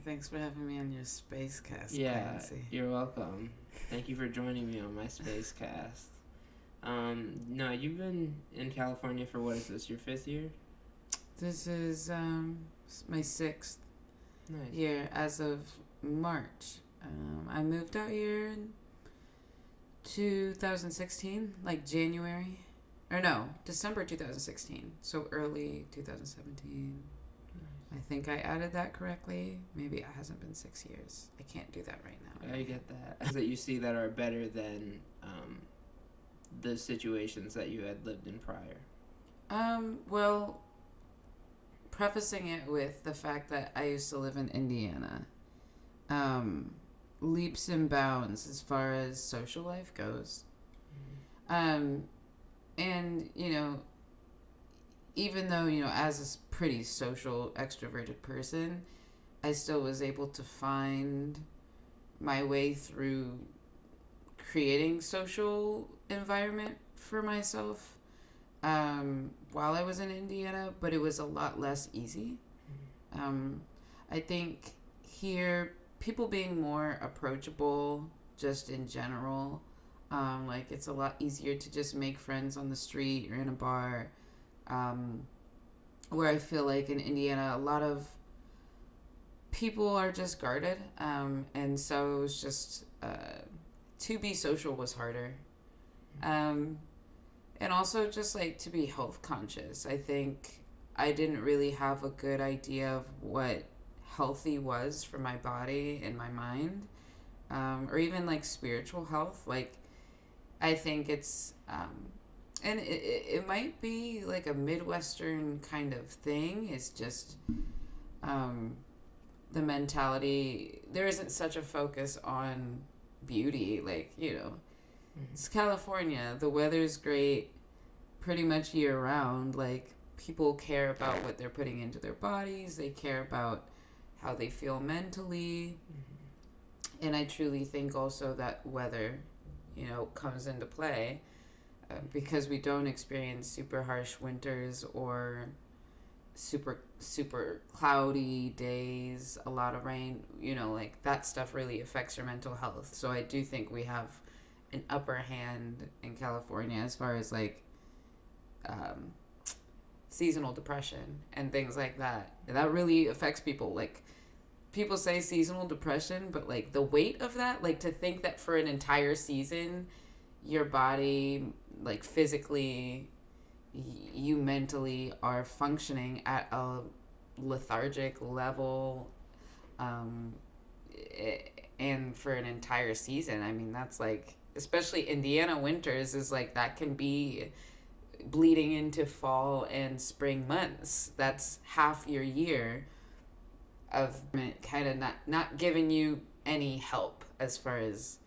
Thanks for having me on your space cast, Yeah, Clancy. you're welcome. Thank you for joining me on my space cast. No, you've been in California for what is this, your 5th year? This is my 6th Nice. year as of March. I moved out here in 2016, like January. Or no, December 2016. So early 2017. I think I added that correctly. Maybe it hasn't been 6 years. I can't do that right now. I get that. Things that you see that are better than the situations that you had lived in prior. Well, prefacing it with the fact that I used to live in Indiana, leaps and bounds as far as social life goes. And, even though, as a pretty social, extroverted person, I still was able to find my way through creating social environment for myself while I was in Indiana, but it was a lot less easy. I think here, people being more approachable just in general, like it's a lot easier to just make friends on the street or in a bar, where I feel like in Indiana, a lot of people are just guarded, and so it was just to be social was harder. And also just like to be health conscious. I think I didn't really have a good idea of what healthy was for my body and my mind, or even like spiritual health. Like, I think it's, and it might be like a Midwestern kind of thing. It's just the mentality. There isn't such a focus on beauty. Like, it's California. The weather's great pretty much year round. Like, people care about what they're putting into their bodies. They care about how they feel mentally. And I truly think also that weather, comes into play, because we don't experience super harsh winters or super cloudy days, a lot of rain, like that stuff really affects your mental health. So I do think we have an upper hand in California as far as like seasonal depression and things like that. And that really affects people. Like, people say seasonal depression, but like the weight of that, like to think that for an entire season, your body, like physically, you mentally are functioning at a lethargic level, and for an entire season, I mean, that's like, especially Indiana winters is like, that can be bleeding into fall and spring months. That's half your year of kind of not giving you any help as far as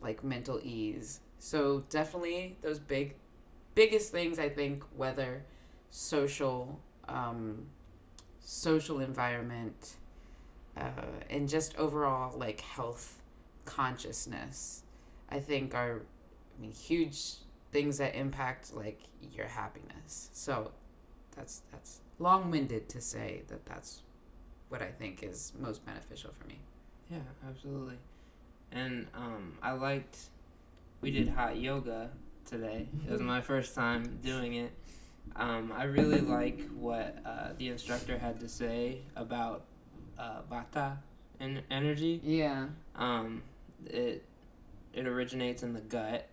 like mental ease. So definitely those biggest things, I think, weather, social environment, and just overall like health consciousness, I think are, huge things that impact like your happiness. So that's long-winded to say that that's what I think is most beneficial for me. Yeah, absolutely. And we did hot yoga today. It was my first time doing it. I really like what the instructor had to say about vata and energy. Yeah. It originates in the gut,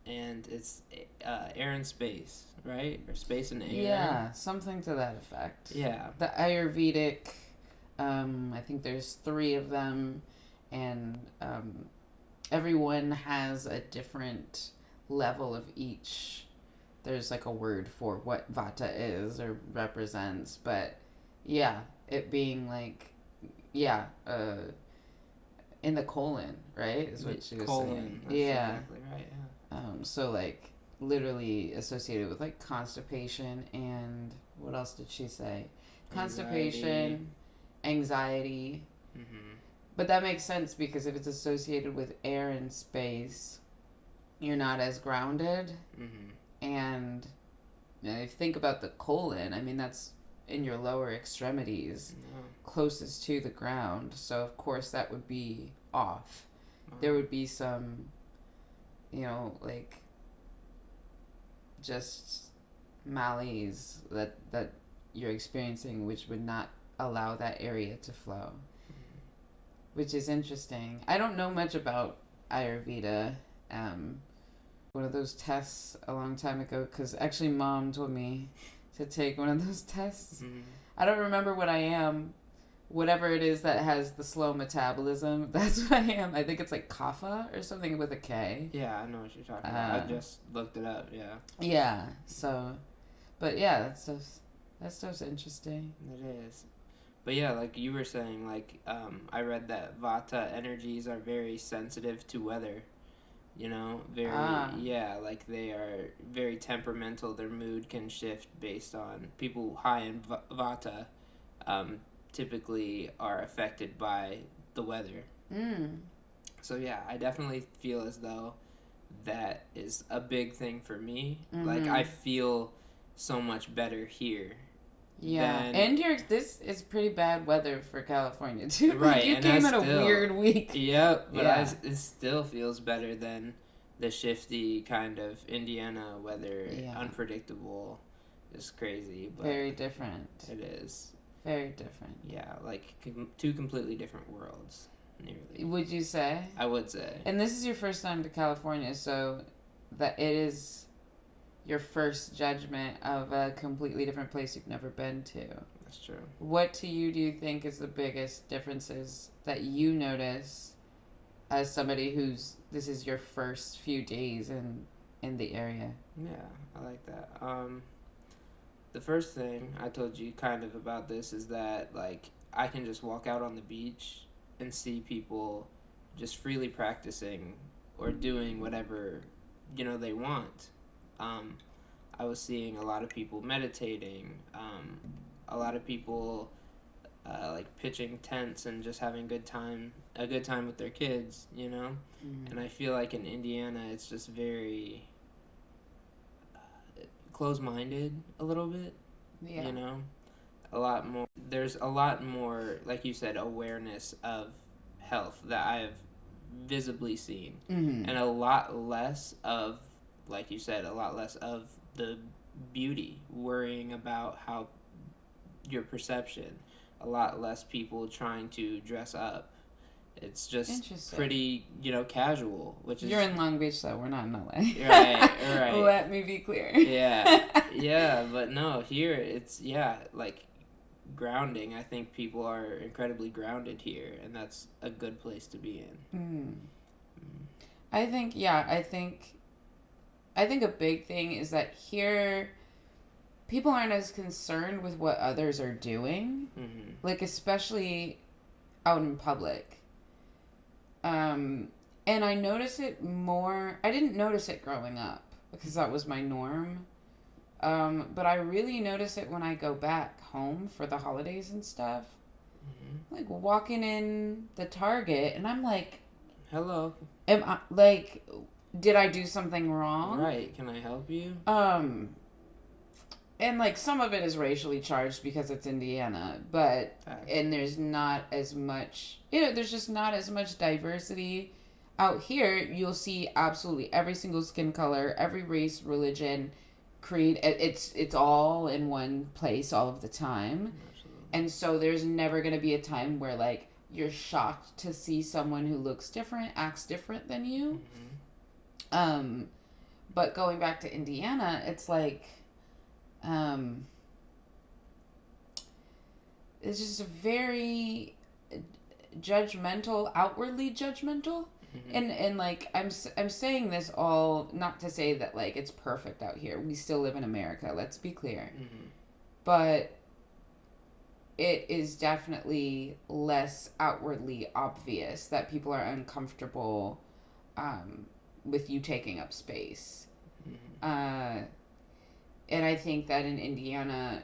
and it's air and space, right? Or space and air. Yeah, something to that effect. Yeah. The Ayurvedic, I think there's 3 of them, and everyone has a different level of each. There's like a word for what vata is or represents, but yeah, it being like, in the colon, right? Is what she was saying. That's exactly right, yeah. So like literally associated with like constipation and what else did she say? Constipation, anxiety. But that makes sense because if it's associated with air and space, you're not as grounded. And if you think about the colon, I mean, that's in your lower extremities, closest to the ground. So of course that would be off. There would be some, like just malaise that you're experiencing, which would not allow that area to flow, which is interesting. I don't know much about Ayurveda. One of those tests a long time ago, because actually Mom told me to take one of those tests. I don't remember what I am. Whatever it is that has the slow metabolism, that's what I am. I think it's like kapha or something with a K. Yeah, I know what you're talking about. I just looked it up, yeah. Yeah, so, but yeah, that stuff's interesting. It is. But yeah, like you were saying, like, I read that Vata energies are very sensitive to weather. Yeah, like they are very temperamental. Their mood can shift based on people high in Vata. Typically are affected by the weather. So yeah, I definitely feel as though that is a big thing for me. Like I feel so much better here. Yeah, and this is pretty bad weather for California too. Right, you and came in still, a weird week. Yep, but it still feels better than the shifty kind of Indiana weather, unpredictable. It's crazy, but very different. It is. Very different. Yeah, like two completely different worlds, nearly. Would you say? I would say. And this is your first time to California, so that it is your first judgment of a completely different place you've never been to. That's true. What to you do you think is the biggest differences that you notice as somebody this is your first few days in the area? Yeah, I like that. The first thing I told you kind of about this is that, like, I can just walk out on the beach and see people just freely practicing or doing whatever, they want. I was seeing a lot of people meditating, a lot of people, like, pitching tents and just having a good time with their kids, And I feel like in Indiana, it's just very close-minded a little bit. Yeah. A lot more. There's a lot more, like you said, awareness of health that I have visibly seen, and a lot less of, like you said, a lot less of the beauty, worrying about how your perception. A lot less people trying to dress up. It's just pretty, casual, which is... You're in Long Beach, though. We're not in LA. Right. Let me be clear. Yeah, but no, here it's, like, grounding. I think people are incredibly grounded here, and that's a good place to be in. I think a big thing is that here, people aren't as concerned with what others are doing, like, especially out in public. And I notice it more. I didn't notice it growing up because that was my norm. But I really notice it when I go back home for the holidays and stuff. Like walking in the Target and I'm like, hello. Am I, like, did I do something wrong? Right. Can I help you? And like some of it is racially charged because it's Indiana, but and there's not as much, there's just not as much diversity. Out here, you'll see absolutely every single skin color, every race, religion, creed. It's all in one place all of the time. Absolutely. And so there's never going to be a time where like you're shocked to see someone who looks different, acts different than you. But going back to Indiana, it's like it's just very judgmental, outwardly judgmental. And like I'm saying this all not to say that like it's perfect out here. We still live in America, let's be clear. But it is definitely less outwardly obvious that people are uncomfortable with you taking up space. And I think that in Indiana,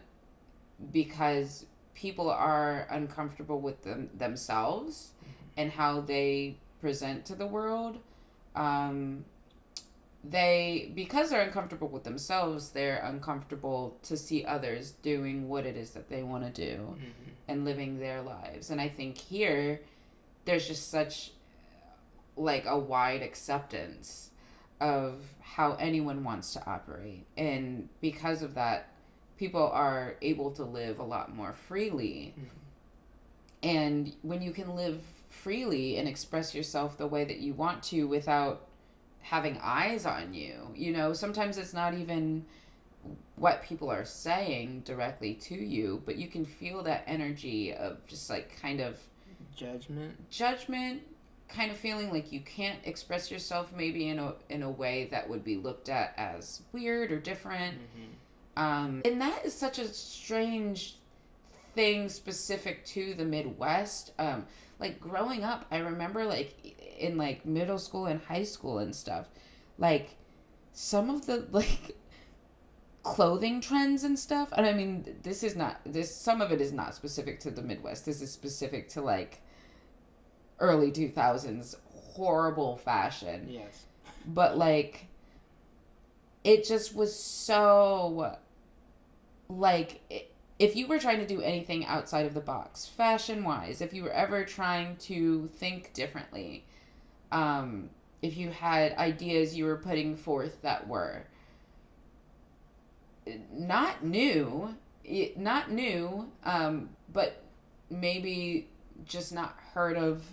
because people are uncomfortable with themselves and how they present to the world, because they're uncomfortable with themselves, they're uncomfortable to see others doing what it is that they want to do Mm-hmm. and living their lives. And I think here there's just such like a wide acceptance of how anyone wants to operate. And because of that, people are able to live a lot more freely. Mm-hmm. And when you can live freely and express yourself the way that you want to without having eyes on you, sometimes it's not even what people are saying directly to you, but you can feel that energy of just like kind of judgment, kind of feeling like you can't express yourself maybe in a way that would be looked at as weird or different. And that is such a strange thing specific to the Midwest. Like growing up, I remember like in like middle school and high school and stuff, like some of the like clothing trends and stuff. And I mean, some of it is not specific to the Midwest. This is specific to like early 2000s horrible fashion. Yes. But like it just was so like if you were trying to do anything outside of the box, fashion wise, if you were ever trying to think differently, if you had ideas you were putting forth that were not new, but maybe just not heard of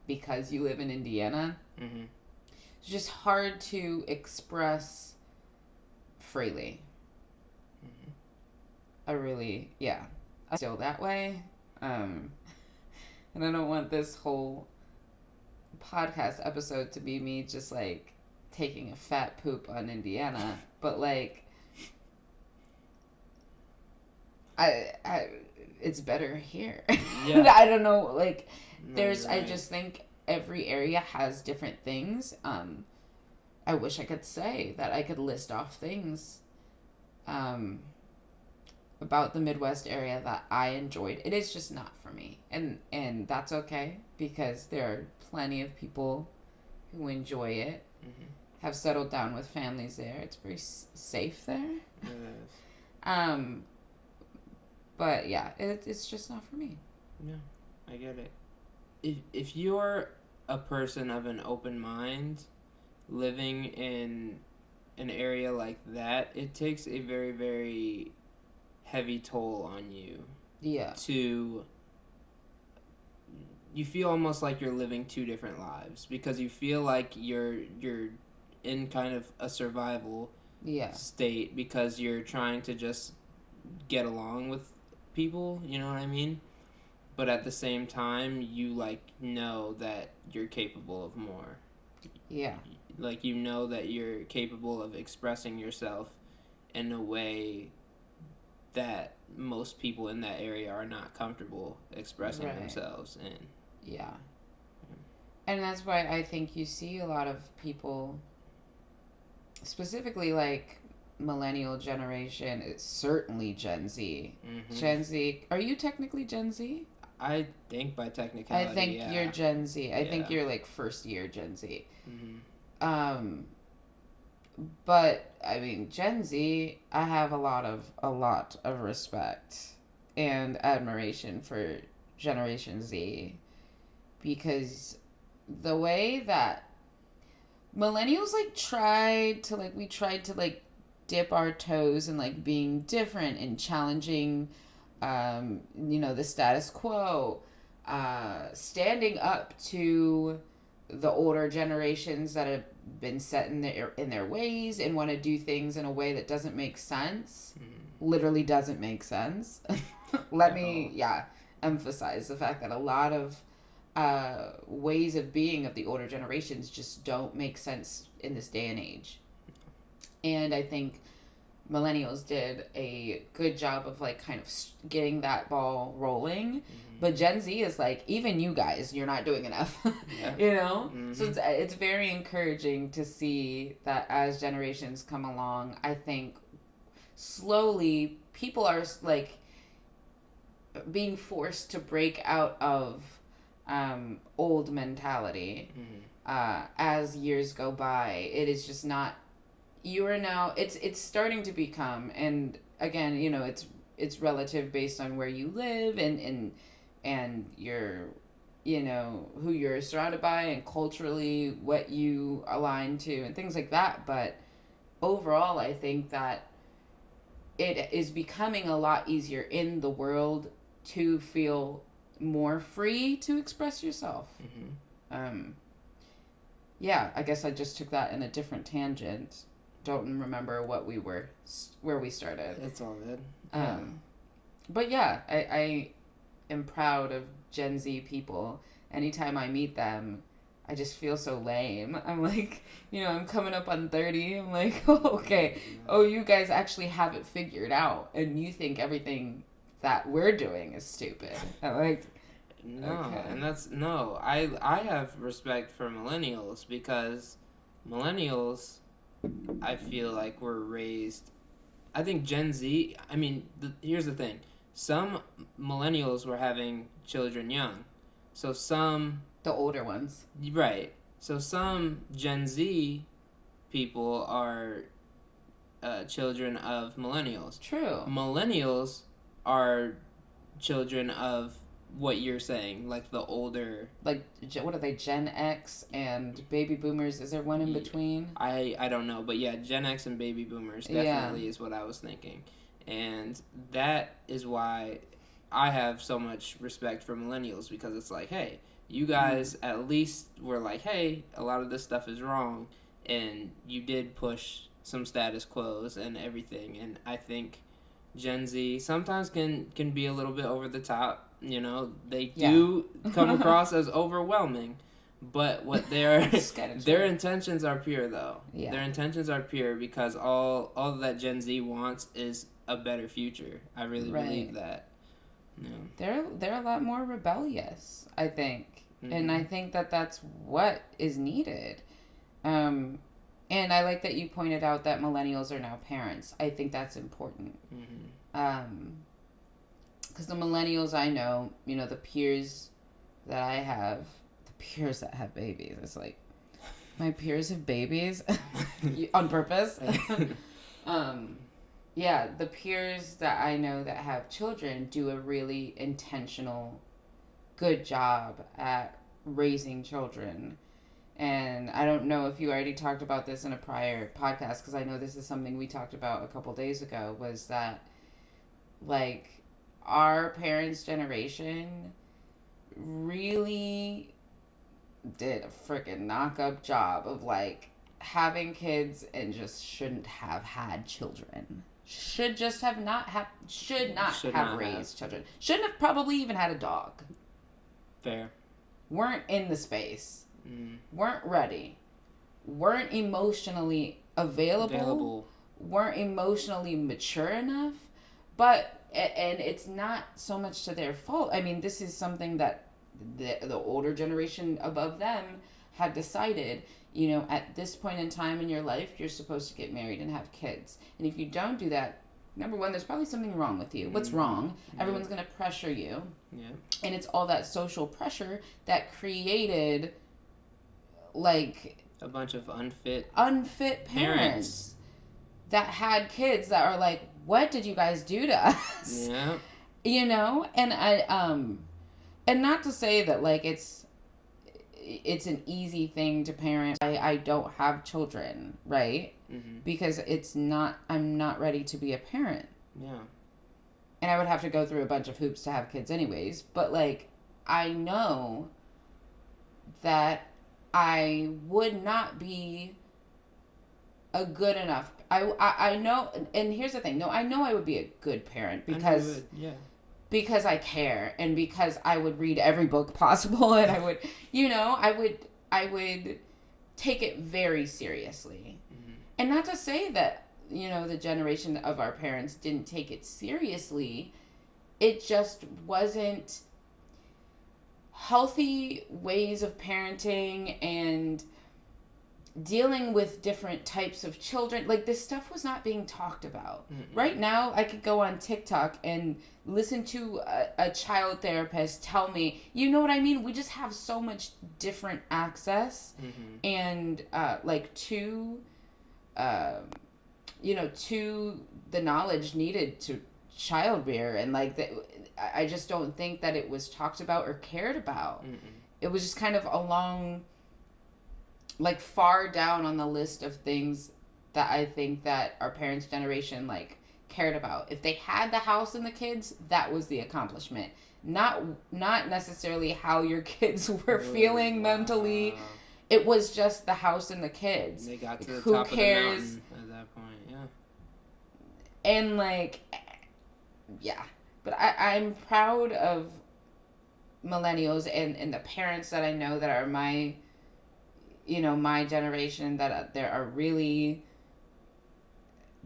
because you live in Indiana, it's just hard to express freely. I feel that way. And I don't want this whole podcast episode to be me just like taking a fat poop on Indiana, but like I it's better here. Yeah. I don't know, like No, there's right. I just think every area has different things. I wish I could say that I could list off things about the Midwest area that I enjoyed. It is just not for me. And that's okay because there are plenty of people who enjoy it, have settled down with families there. It's very safe there. It is. But yeah, it's just not for me. Yeah, I get it. If you're a person of an open mind, living in an area like that, it takes a very, very heavy toll on you. Yeah. You feel almost like you're living two different lives because you feel like you're in kind of a survival state because you're trying to just get along with people, you know what I mean? But at the same time, you like know that you're capable of more. Yeah. Like you know that you're capable of expressing yourself in a way that most people in that area are not comfortable expressing themselves in. Yeah. And that's why I think you see a lot of people, specifically like millennial generation, it's certainly Gen Z. Gen Z, are you technically Gen Z? I think by technicality, I think you're Gen Z. I think you're like first year Gen Z. But I mean, Gen Z, I have a lot of respect and admiration for Generation Z because the way that millennials like tried to like dip our toes in like being different and challenging the status quo, standing up to the older generations that have been set in their ways and want to do things in a way that doesn't make sense. Literally doesn't make sense. Let me emphasize the fact that a lot of ways of being of the older generations just don't make sense in this day and age. And I think millennials did a good job of like kind of getting that ball rolling. But Gen Z is like, even you guys, you're not doing enough. So it's very encouraging to see that as generations come along. I think slowly people are like being forced to break out of old mentality as years go by. It is just not. You are now. It's starting to become, and again, it's relative based on where you live and your, who you're surrounded by and culturally what you align to and things like that. But overall, I think that it is becoming a lot easier in the world to feel more free to express yourself. Yeah, I guess I just took that in a different tangent. Don't remember where we started. It's all good. But yeah, I am proud of Gen Z people. Anytime I meet them, I just feel so lame. I'm like, I'm coming up on 30. I'm like, oh, okay. Oh, you guys actually have it figured out. And you think everything that we're doing is stupid. I'm like, no, okay. And that's, no, I have respect for millennials because millennials, I feel like were raised, I think Gen Z, I mean, here's the thing. Some millennials were having children young. So some... The older ones. Right. So some Gen Z people are children of millennials. True. Millennials are children of what you're saying, like the older... Like, what are they, Gen X and baby boomers? Is there one in between? I don't know, but yeah, Gen X and baby boomers definitely is what I was thinking. And that is why I have so much respect for millennials, because it's like, hey, you guys at least were like, hey, a lot of this stuff is wrong, and you did push some status quos and everything. And I think Gen Z sometimes can be a little bit over the top. They do come across as overwhelming, but what their intentions are pure, though. Yeah. Their intentions are pure because all that Gen Z wants is a better future. I really believe that. Yeah. They're a lot more rebellious, I think, and I think that that's what is needed. And I like that you pointed out that millennials are now parents. I think that's important. Because the millennials I know, the peers that I have, the peers that have babies, it's like, my peers have babies on purpose. Yeah, the peers that I know that have children do a really intentional, good job at raising children. And I don't know if you already talked about this in a prior podcast, because I know this is something we talked about a couple days ago, was that, like, our parents' generation really did a freaking knock-up job of, like, having kids and just shouldn't have had children. Should not have raised children. Shouldn't have probably even had a dog. Fair. Weren't in the space. Weren't ready. Weren't emotionally available. Weren't emotionally mature enough. And it's not so much to their fault. I mean, this is something that the older generation above them had decided, at this point in time in your life, you're supposed to get married and have kids. And if you don't do that, number one, there's probably something wrong with you. What's wrong? Everyone's going to pressure you. Yeah. And it's all that social pressure that created, like... a bunch of unfit parents that had kids that are like, what did you guys do to us? Yeah. And and not to say that, like, it's an easy thing to parent. I don't have children, right? Because I'm not ready to be a parent. Yeah. And I would have to go through a bunch of hoops to have kids anyways. But, like, I know that I would not be a good enough... I know... And here's the thing. No, I know I would be a good parent because... Because I care, and because I would read every book possible, and I would, I would take it very seriously. And not to say that, the generation of our parents didn't take it seriously. It just wasn't healthy ways of parenting, and dealing with different types of children. Like, this stuff was not being talked about. Right now, I could go on TikTok and listen to a child therapist tell me, you know what I mean? We just have so much different access and, like, to the knowledge needed to child rear. And, like, I just don't think that it was talked about or cared about. It was just kind of along, like, far down on the list of things that I think that our parents' generation, like, cared about. If they had the house and the kids, that was the accomplishment. Not necessarily how your kids were feeling mentally. It was just the house and the kids. They got to like, the top cares? Of the mountain at that point, yeah. And, like, yeah. But I'm proud of millennials and the parents that I know that are my generation, that there are really,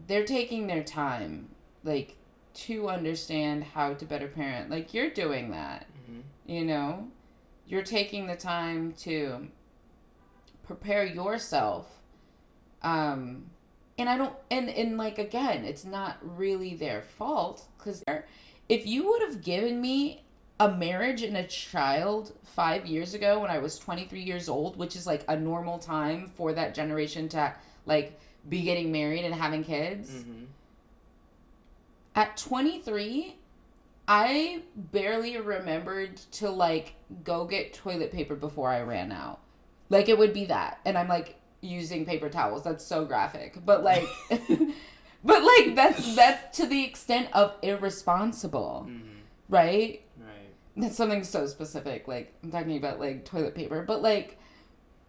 they're taking their time, like, to understand how to better parent. Like, you're doing that, you're taking the time to prepare yourself. And I don't, and like, again, it's not really their fault, because if you would have given me a marriage and a child 5 years ago when I was 23 years old, which is, like, a normal time for that generation to, like, be getting married and having kids. At 23, I barely remembered to, like, go get toilet paper before I ran out. Like, it would be that. And I'm, like, using paper towels. That's so graphic. But, like, that's to the extent of irresponsible. Right? That's something so specific. Like, I'm talking about, like, toilet paper. But, like,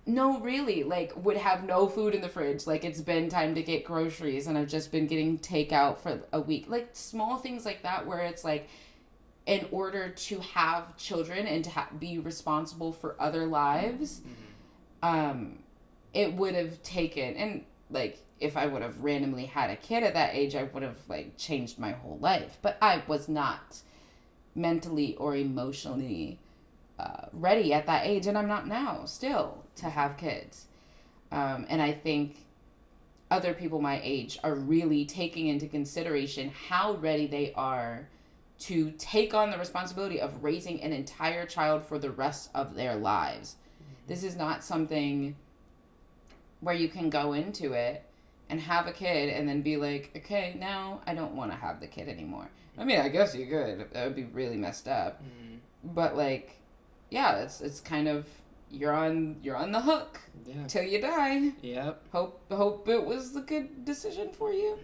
no, really. Like, would have no food in the fridge. Like, it's been time to get groceries and I've just been getting takeout for a week. Like, small things like that where it's, like, in order to have children and to be responsible for other lives, it would have taken... And, like, if I would have randomly had a kid at that age, I would have, like, changed my whole life. But I was not mentally or emotionally ready at that age, and I'm not now still to have kids. And I think other people my age are really taking into consideration how ready they are to take on the responsibility of raising an entire child for the rest of their lives. This is not something where you can go into it and have a kid and then be like, okay, now I don't want to have the kid anymore. I mean, I guess you could. That would be really messed up. But, like, yeah, it's kind of, you're on the hook till you die. Yep. Hope it was the good decision for you.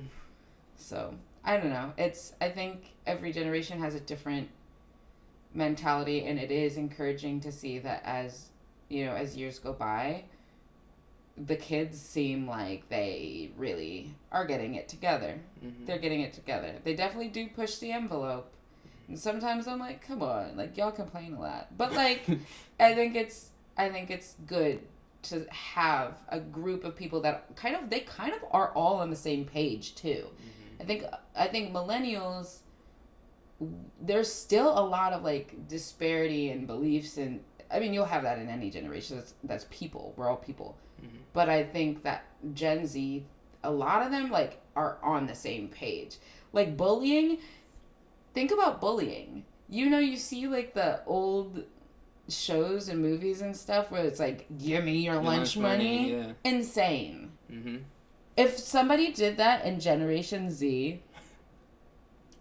So, I don't know. I think every generation has a different mentality, and it is encouraging to see that as years go by, the kids seem like they really are getting it together. They're getting it together. They definitely do push the envelope. And sometimes I'm like, come on, like, y'all complain a lot. But, like, I think it's good to have a group of people that kind of are all on the same page too. I think millennials, there's still a lot of, like, disparity in beliefs, and I mean, you'll have that in any generation. That's people. We're all people. But I think that Gen Z, a lot of them, like, are on the same page. Like, bullying, think about bullying. You see, like, the old shows and movies and stuff where it's like, give me your lunch money. Yeah. Insane. If somebody did that in Generation Z,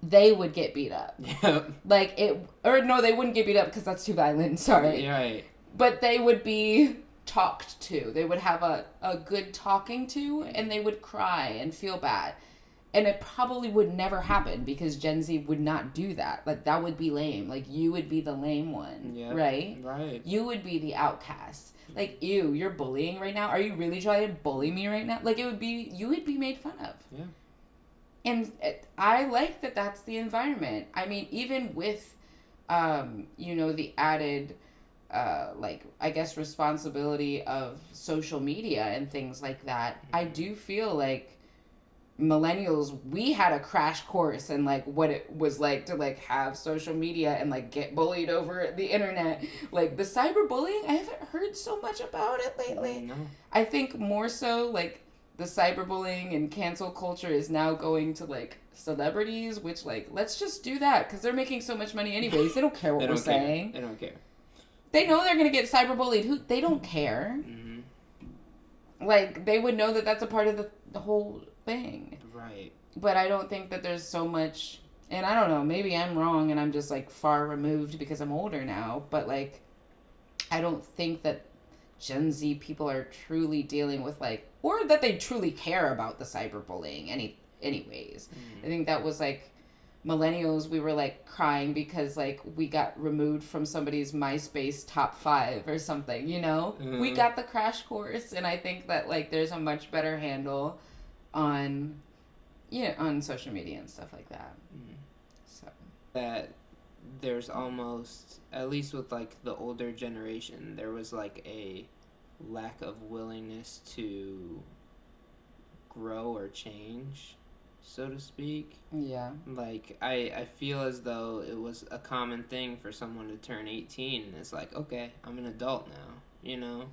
they would get beat up. Yep. Like, no, they wouldn't get beat up because that's too violent. Sorry. Right. But they would be talked to. They would have a good talking to, and they would cry and feel bad. And it probably would never happen because Gen Z would not do that. Like, that would be lame. Like, you would be the lame one. Yep. Right? Right. You would be the outcast. Like, ew, you're bullying right now? Are you really trying to bully me right now? Like, you would be made fun of. Yeah. And I like that that's the environment. I mean, even with, the added, like, I guess, responsibility of social media and things like that, I do feel like millennials, we had a crash course in like what it was like to like have social media and like get bullied over the internet. Like the cyberbullying, I haven't heard so much about it lately. No. I think more so like the cyberbullying and cancel culture is now going to like celebrities, which like let's just do that because they're making so much money anyways. They don't care what we're saying. They don't care. They know they're gonna get cyberbullied. They don't care. Like they would know that that's a part of the whole thing. Right. But I don't think that there's so much, and I don't know, maybe I'm wrong and I'm just like far removed because I'm older now, but like I don't think that Gen Z people are truly dealing with like, or that they truly care about the cyberbullying anyways. I think that was like millennials, we were like crying because like we got removed from somebody's MySpace top 5 or something, you know? We got the crash course, and I think that like there's a much better handle on on social media and stuff like that. So that there's almost, at least with like the older generation, there was like a lack of willingness to grow or change, so to speak. Yeah. Like I feel as though it was a common thing for someone to turn 18 and it's like, okay, I'm an adult now, you know?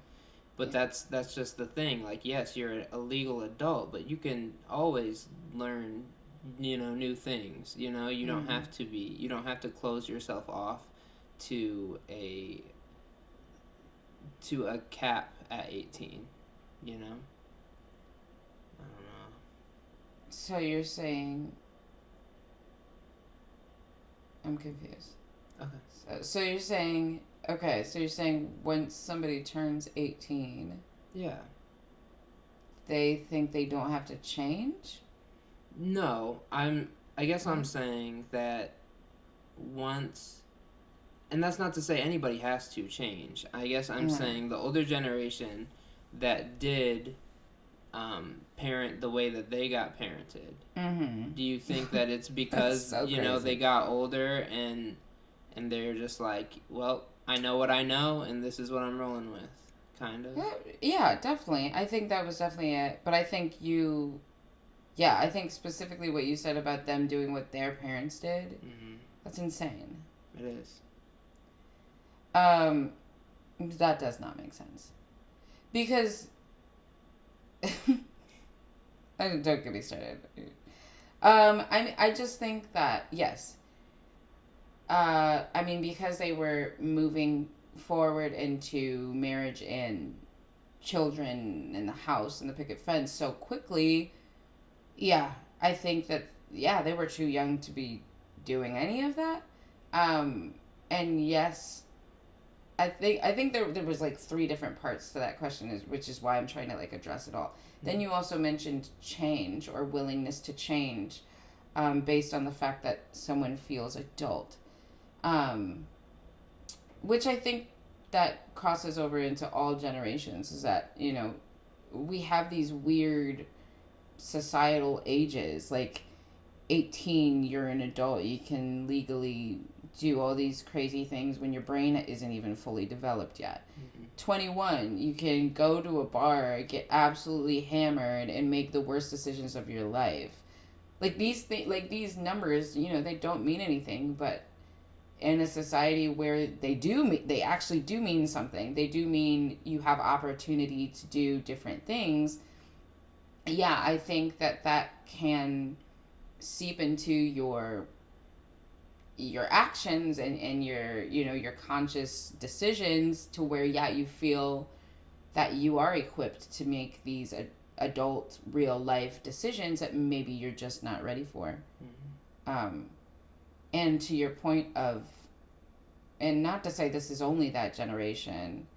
But that's just the thing. Like, yes, you're a legal adult, but you can always learn, new things. You don't have to you don't have to close yourself off to a cap at 18, I don't know. So you're saying, I'm confused. Okay. So you're saying, once somebody turns 18, yeah, they think they don't have to change? No, I guess I'm saying that once, and that's not to say anybody has to change. I guess I'm saying the older generation that did parent the way that they got parented. Do you think that it's because so crazy. They got older and they're just like, well, I know what I know and this is what I'm rolling with, kind of? Yeah, definitely. I think that was definitely it. But I think I think specifically what you said about them doing what their parents did, that's insane. It is. That does not make sense. Because don't get me started. I just think that yes. Because they were moving forward into marriage and children and the house and the picket fence so quickly. Yeah, I think that they were too young to be doing any of that. And yes, I think there was like 3 different parts to that question, which is why I'm trying to like address it all. Then you also mentioned change or willingness to change, based on the fact that someone feels adult, which I think that crosses over into all generations. Is that we have these weird societal ages, like 18 you're an adult, you can legally do all these crazy things when your brain isn't even fully developed yet. 21 you can go to a bar, get absolutely hammered and make the worst decisions of your life. Like these numbers, they don't mean anything, but in a society where they actually do mean something, they do mean you have opportunity to do different things. Yeah, I think that can seep into your actions and your conscious decisions to where you feel that you are equipped to make these adult real life decisions that maybe you're just not ready for. And to your point of, and not to say this is only that generation,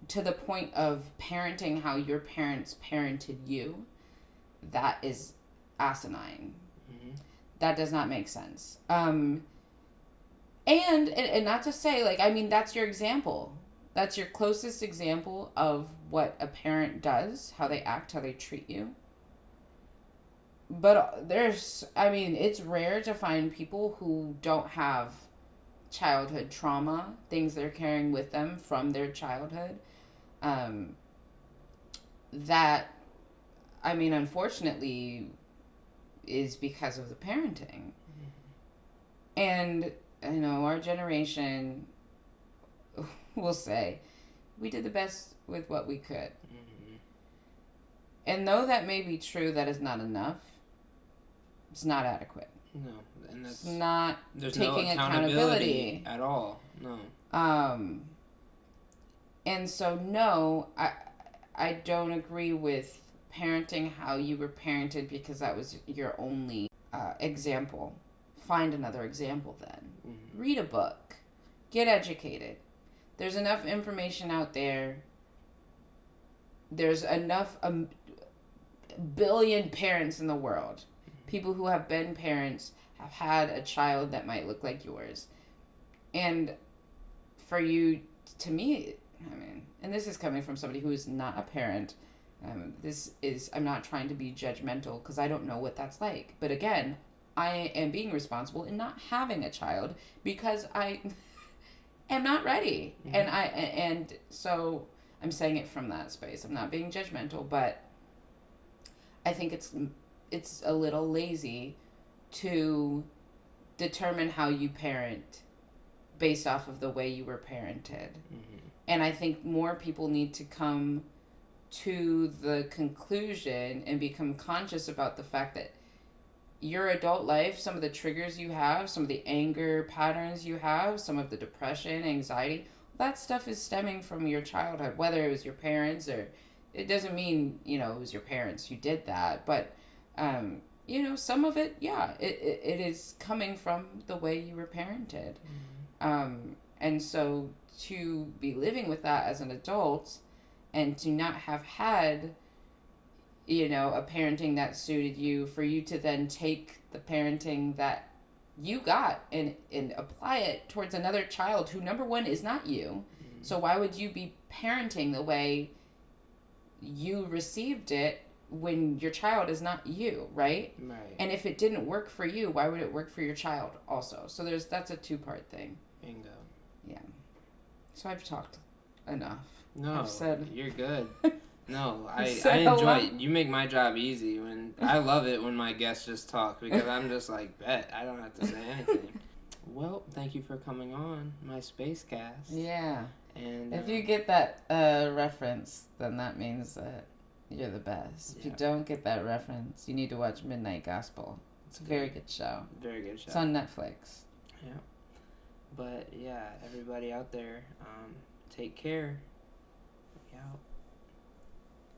to the point of parenting how your parents parented you, that is asinine. That does not make sense. And not to say, that's your example. That's your closest example of what a parent does, how they act, how they treat you. But it's rare to find people who don't have childhood trauma, things they're carrying with them from their childhood, that I mean, unfortunately, is because of the parenting. And, our generation will say, we did the best with what we could. And though that may be true, that is not enough. It's not adequate. No, and that's it's not there's taking no accountability at all. No. And so no, I don't agree with parenting how you were parented because that was your only example. Find another example then. Mm-hmm. Read a book. Get educated. There's enough information out there. There's enough billion parents in the world. People who have been parents have had a child that might look like yours. And for you, to me, I mean, and this is coming from somebody who is not a parent. I'm not trying to be judgmental because I don't know what that's like. But again, I am being responsible in not having a child because I am not ready. Mm-hmm. And so I'm saying it from that space. I'm not being judgmental, but I think it's a little lazy to determine how you parent based off of the way you were parented. Mm-hmm. And I think more people need to come to the conclusion and become conscious about the fact that your adult life, some of the triggers you have, some of the anger patterns you have, some of the depression, anxiety, that stuff is stemming from your childhood, whether it was your parents or it doesn't mean, it was your parents who did that, but some of it, yeah, it is coming from the way you were parented. Mm-hmm. And so to be living with that as an adult and to not have had, a parenting that suited you, for you to then take the parenting that you got and apply it towards another child who, number one, is not you. Mm-hmm. So why would you be parenting the way you received it when your child is not you, right? Right. And if it didn't work for you, why would it work for your child also? So that's a two-part thing. Bingo. Yeah. So I've talked enough. No, I've said, you're good. No, I enjoy it. You make my job easy. I love it when my guests just talk because I'm just like, bet, I don't have to say anything. Well, thank you for coming on my Space Cast. Yeah. And if you get that reference, then that means that you're the best. If you don't get that reference, you need to watch Midnight Gospel. It's a very good show. Very good show. It's on Netflix. Yeah. But yeah, everybody out there, take care. Out.